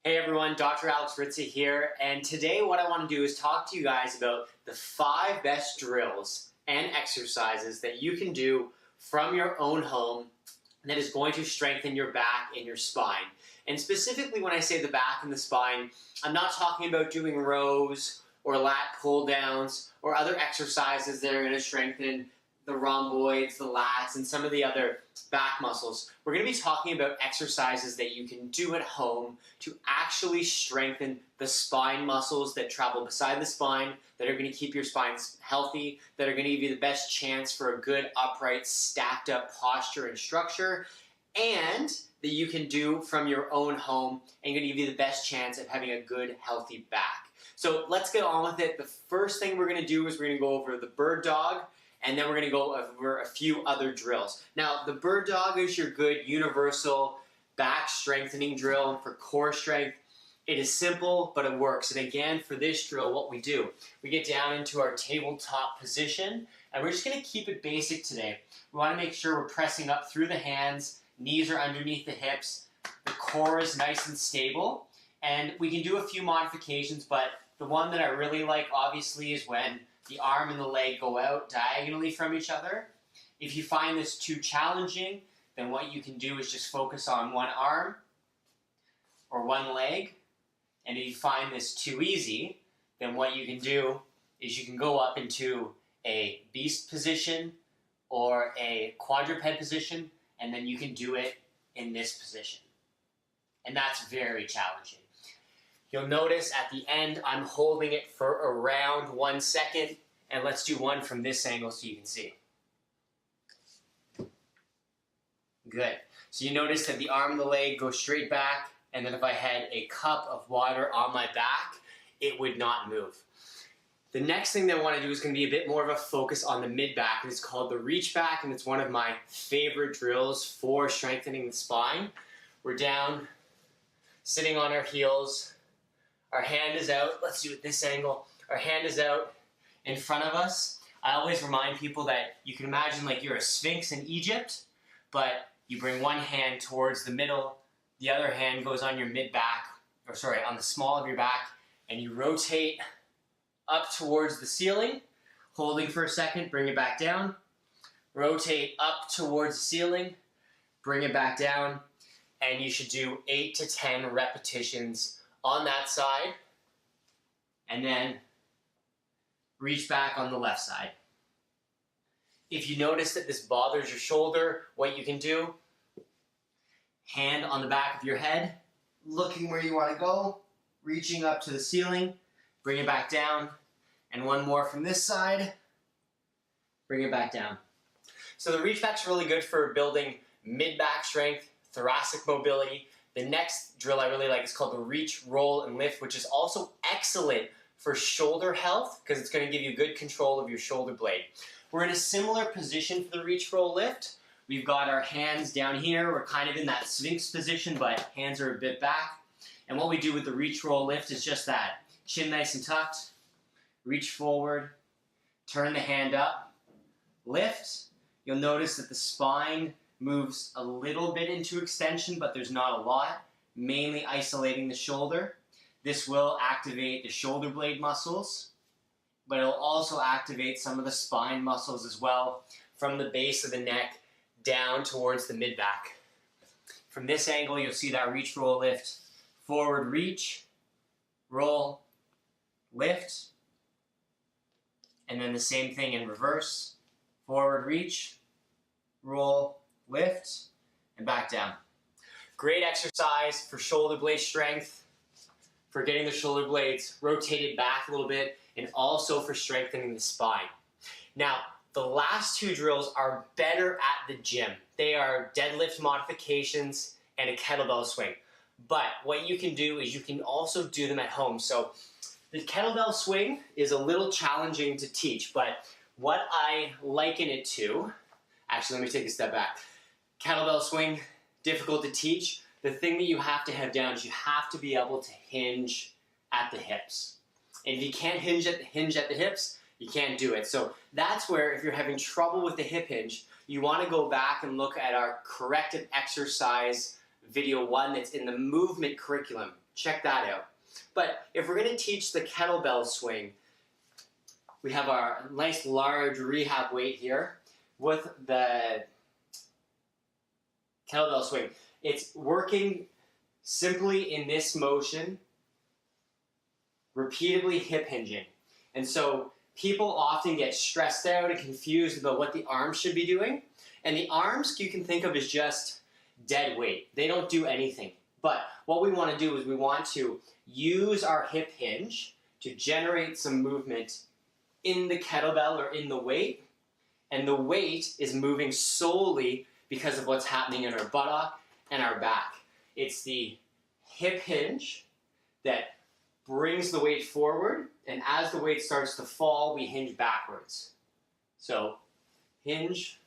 Hey everyone, Dr. Alex Ritza here, and today what I want to do is talk to you guys about the 5 best drills and exercises that you can do from your own home that is going to strengthen your back and your spine. And specifically when I say the back and the spine, I'm not talking about doing rows or lat pull downs or other exercises that are going to strengthen the rhomboids, the lats, and some of the other back muscles. We're going to be talking about exercises that you can do at home to actually strengthen the spine muscles that travel beside the spine, that are going to keep your spine healthy, that are going to give you the best chance for a good, upright, stacked up posture and structure, and that you can do from your own home and going to give you the best chance of having a good, healthy back. So let's get on with it. The first thing we're going to do is we're going to go over the bird dog, and then we're going to go over a few other drills. Now, the bird dog is your good universal back strengthening drill for core strength. It is simple, but it works. And again, for this drill, what we do, we get down into our tabletop position, and we're just going to keep it basic today. We want to make sure we're pressing up through the hands, knees are underneath the hips, the core is nice and stable, and we can do a few modifications, but the one that I really like, obviously, is when the arm and the leg go out diagonally from each other. If you find this too challenging, then what you can do is just focus on one arm or one leg. And if you find this too easy, then what you can do is you can go up into a beast position or a quadruped position, and then you can do it in this position. And that's very challenging. You'll notice at the end, I'm holding it for around 1 second, and let's do one from this angle so you can see. Good. So you notice that the arm and the leg go straight back, and then if I had a cup of water on my back, it would not move. The next thing that I want to do is going to be a bit more of a focus on the mid-back, and it's called the reach back, and it's one of my favorite drills for strengthening the spine. We're down, sitting on our heels. Our hand is out. Let's do it this angle. Our hand is out in front of us. I always remind people that you can imagine like you're a sphinx in Egypt, but you bring one hand towards the middle, the other hand goes on your mid-back, or sorry, on the small of your back, and you rotate up towards the ceiling, holding for a second, bring it back down, rotate up towards the ceiling, bring it back down, and you should do 8 to 10 repetitions on that side, and then reach back on the left side. If you notice that this bothers your shoulder, what you can do, hand on the back of your head, looking where you want to go, reaching up to the ceiling, bring it back down, and one more from this side, bring it back down. So the reach back's really good for building mid-back strength, thoracic mobility. The next drill I really like is called the reach, roll, and lift, which is also excellent for shoulder health because it's going to give you good control of your shoulder blade. We're in a similar position for the reach, roll, lift. We've got our hands down here. We're kind of in that sphinx position, but hands are a bit back. And what we do with the reach, roll, lift is just that. Chin nice and tucked, reach forward, turn the hand up, lift. You'll notice that the spine moves a little bit into extension, but there's not a lot, mainly isolating the shoulder. This will activate the shoulder blade muscles, but it'll also activate some of the spine muscles as well, from the base of the neck down towards the mid-back. From this angle, you'll see that reach, roll, lift, forward reach, roll, lift, and then the same thing in reverse, forward reach, roll, lift, and back down. Great exercise for shoulder blade strength, for getting the shoulder blades rotated back a little bit, and also for strengthening the spine. Now, the last 2 drills are better at the gym. They are deadlift modifications and a kettlebell swing. But what you can do is you can also do them at home. So the kettlebell swing is a little challenging to teach, but what I liken it to, actually let me take a step back. Kettlebell swing, difficult to teach. The thing that you have to have down is you have to be able to hinge at the hips. And if you can't hinge at the hips, you can't do it. So that's where if you're having trouble with the hip hinge, you want to go back and look at our corrective exercise video 1 that's in the movement curriculum. check that out. But if we're going to teach the kettlebell swing, we have our nice large rehab weight here with the kettlebell swing. It's working simply in this motion, repeatedly hip hinging. And so people often get stressed out and confused about what the arms should be doing. And the arms you can think of as just dead weight. They don't do anything. But what we want to do is we want to use our hip hinge to generate some movement in the kettlebell or in the weight. And the weight is moving solely because of what's happening in our buttock and our back. It's the hip hinge that brings the weight forward, and as the weight starts to fall, we hinge backwards. So, hinge.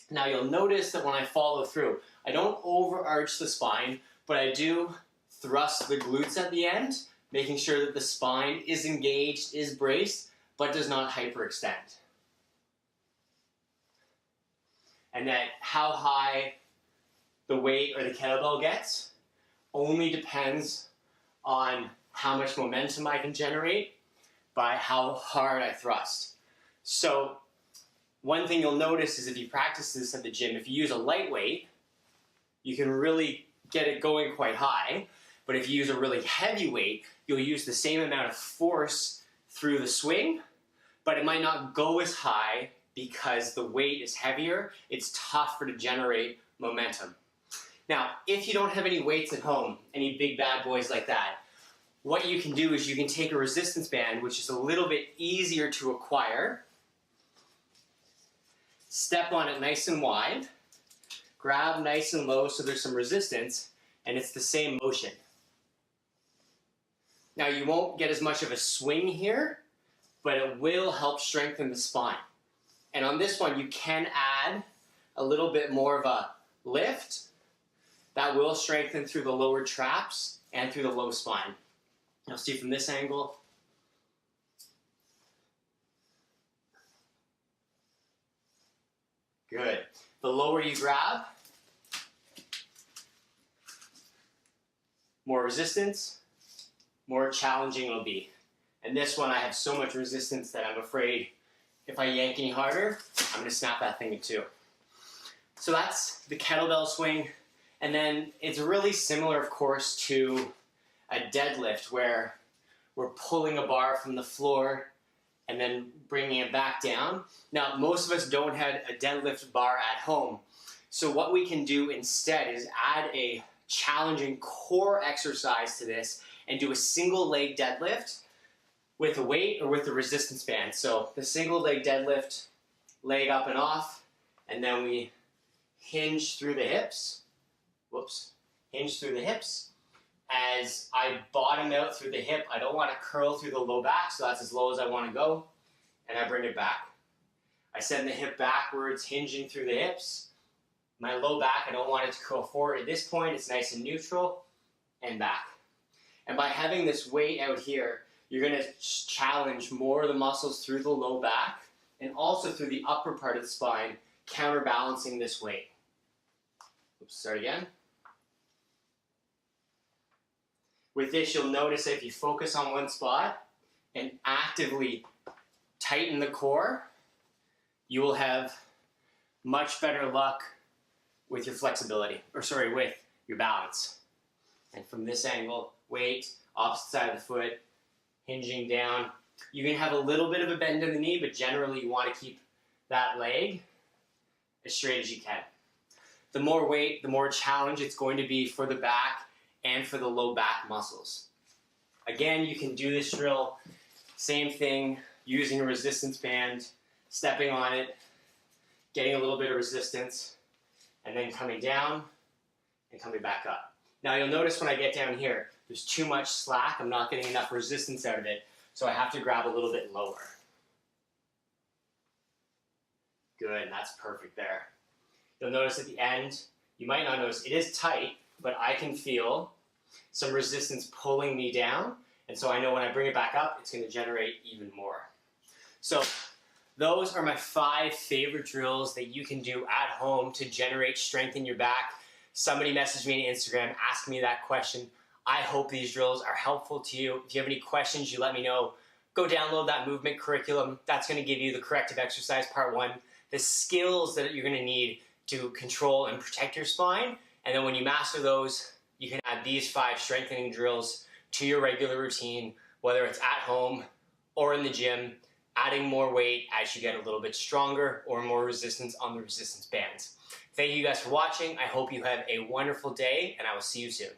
Now you'll notice that when I follow through, I don't overarch the spine, but I do thrust the glutes at the end, making sure that the spine is engaged, is braced, but does not hyperextend. And that how high the weight or the kettlebell gets only depends on how much momentum I can generate by how hard I thrust. So one thing you'll notice is if you practice this at the gym, if you use a light weight, you can really get it going quite high. But if you use a really heavy weight, you'll use the same amount of force through the swing, but it might not go as high because the weight is heavier. It's tougher to generate momentum. Now, if you don't have any weights at home, any big bad boys like that, what you can do is you can take a resistance band, which is a little bit easier to acquire, step on it nice and wide, grab nice and low so there's some resistance, and it's the same motion. Now, you won't get as much of a swing here, but it will help strengthen the spine. And on this one, you can add a little bit more of a lift. That will strengthen through the lower traps and through the low spine. You'll see from this angle. Good. The lower you grab, more resistance, more challenging it'll be. And this one I have so much resistance that I'm afraid if I yank any harder, I'm going to snap that thing in two. So that's the kettlebell swing. And then it's really similar, of course, to a deadlift where we're pulling a bar from the floor and then bringing it back down. Now, most of us don't have a deadlift bar at home. So what we can do instead is add a challenging core exercise to this and do a single leg deadlift with a weight or with the resistance band. So the single leg deadlift, leg up and off, and then we hinge through the hips. Hinge through the hips. As I bottom out through the hip, I don't want to curl through the low back, so that's as low as I want to go, and I bring it back. I send the hip backwards, hinging through the hips. My low back, I don't want it to curl forward. At this point, it's nice and neutral, and back. And by having this weight out here, you're going to challenge more of the muscles through the low back, and also through the upper part of the spine, counterbalancing this weight. Start again. With this, you'll notice that if you focus on one spot and actively tighten the core, you will have much better luck with your flexibility, with your balance. And from this angle, weight, opposite side of the foot, hinging down. You can have a little bit of a bend in the knee, but generally you want to keep that leg as straight as you can. The more weight, the more challenge it's going to be for the back and for the low back muscles. Again, you can do this drill, same thing, using a resistance band, stepping on it, getting a little bit of resistance, and then coming down and coming back up. Now you'll notice when I get down here, there's too much slack, I'm not getting enough resistance out of it, so I have to grab a little bit lower. Good, that's perfect there. You'll notice at the end, you might not notice, it is tight, but I can feel some resistance pulling me down, and so I know when I bring it back up, it's going to generate even more. So those are my 5 favorite drills that you can do at home to generate strength in your back. Somebody messaged me on Instagram asking me that question. I hope these drills are helpful to you. If you have any questions, you let me know. Go download that movement curriculum. That's going to give you the corrective exercise part 1, the skills that you're going to need to control and protect your spine. And then when you master those, you can add these 5 strengthening drills to your regular routine, whether it's at home or in the gym, adding more weight as you get a little bit stronger or more resistance on the resistance bands. Thank you guys for watching. I hope you have a wonderful day, and I will see you soon.